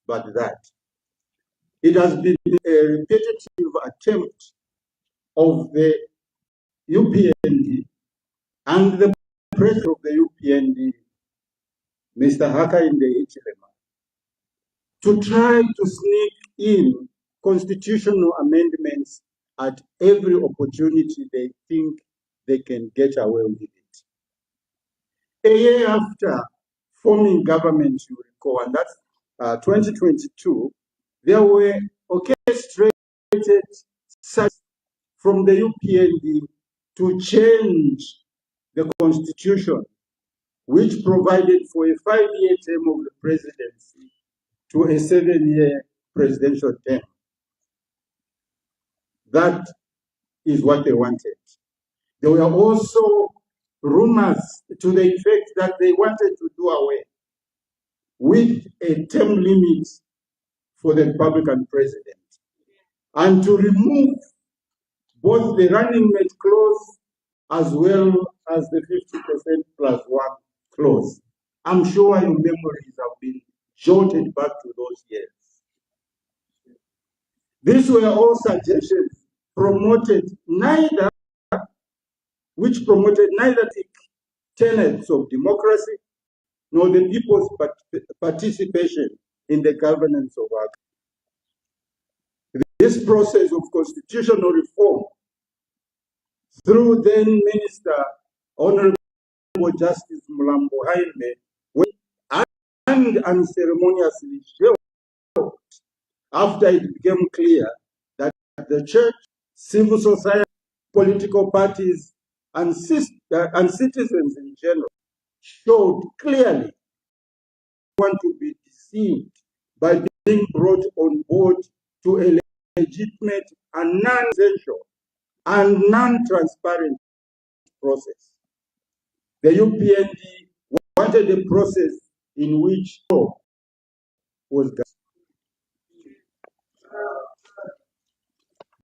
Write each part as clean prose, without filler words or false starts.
but that. It has been a repetitive attempt of the UPND and the president of the UPND, Mr. Hakainde Hichilema, to try to sneak in constitutional amendments at every opportunity they think they can get away with it. A year after forming government, you recall, and that's 2022, there were orchestrated such from the UPND to change the constitution, which provided for a 5-year term of the presidency to a 7-year presidential term. That is what they wanted. There were also rumors to the effect that they wanted to do away with a term limit for the Republican president and to remove both the running mate clause as well as the 50% plus one clause. I'm sure your memories have been jolted back to those years. These were all suggestions which promoted neither the tenets of democracy nor the people's participation in the governance of our country. This process of constitutional reform through then Minister Honorable Justice Mulambo Jaime and unceremoniously shelved after it became clear that the church, civil society, political parties, and citizens in general showed clearly want to be deceived by being brought on board to a legitimate and non-essential and non-transparent process. The UPND wanted a process in which law was done.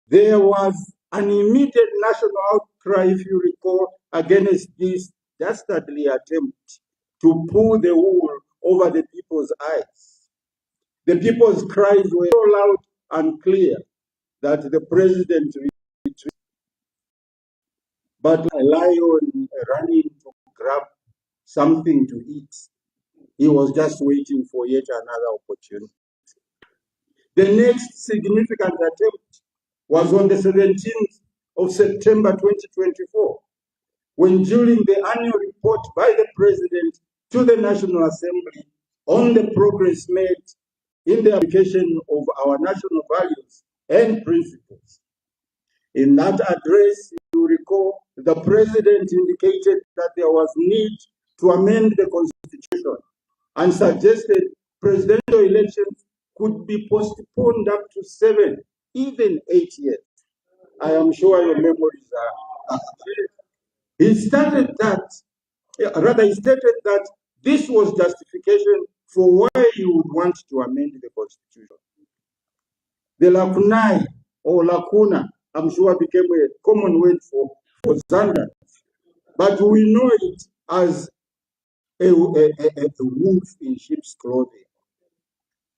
There was an immediate national outcry, if you recall, against this dastardly attempt to pull the wool over the people's eyes. The people's cries were so loud and clear that the president retreated. But a lion running to grab something to eat, he was just waiting for yet another opportunity. The next significant attempt was on the 17th of September 2024, when during the annual report by the President to the National Assembly on the progress made in the application of our national values and principles. In that address, you recall, the President indicated that there was need to amend the Constitution and suggested presidential elections could be postponed up to 7, even 8 years. I am sure your memories are. He stated that this was justification for why you would want to amend the Constitution. The lacunae or lacuna, I'm sure, became a common word for Zanda, but we know it as a wolf in sheep's clothing.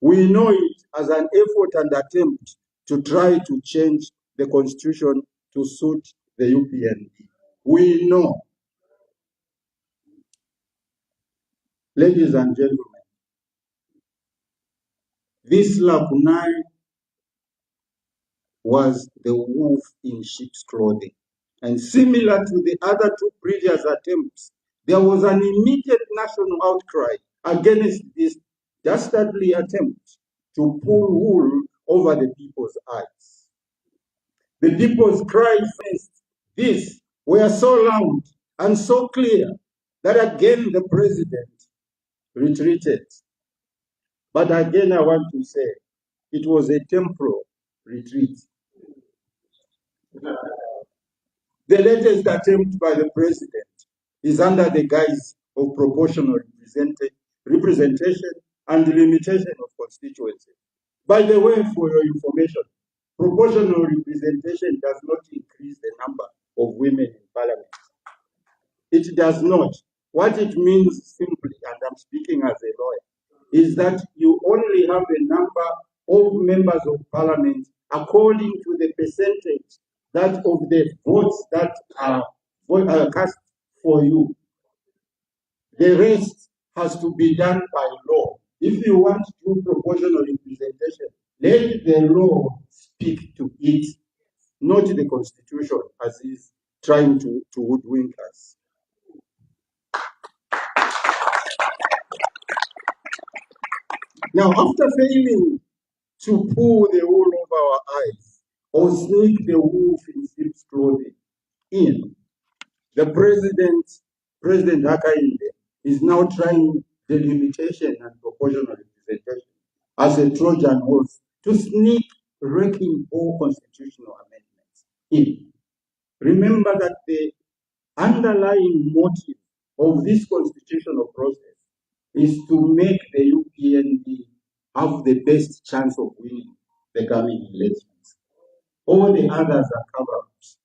We know it as an effort and attempt to try to change the Constitution to suit the UPND. We know, ladies and gentlemen, this lacunae was the wolf in sheep's clothing. And similar to the other two previous attempts, there was an immediate national outcry against this dastardly attempt to pull wool over the people's eyes. The people's cries against this were so loud and so clear that again the President retreated. But again, I want to say, it was a temporal retreat. The latest attempt by the President is under the guise of proportional representation and limitation of constituency. By the way, for your information, proportional representation does not increase the number of women in parliament. It does not. What it means simply, and I'm speaking as a lawyer, is that you only have a number of members of parliament according to the percentage that of the votes that are cast for you. The rest has to be done by law. If you want true proportional representation, let the law speak to it, not the constitution as is trying to hoodwink us. Now, after failing to pull the wool over our eyes or sneak the wolf in sheep's clothing in, the President Hakainde, is now trying delimitation and proportional representation as a Trojan horse to sneak wrecking all constitutional amendments in. Remember that the underlying motive of this constitutional process is to make the UPND have the best chance of winning the coming elections. All the others are cover-ups.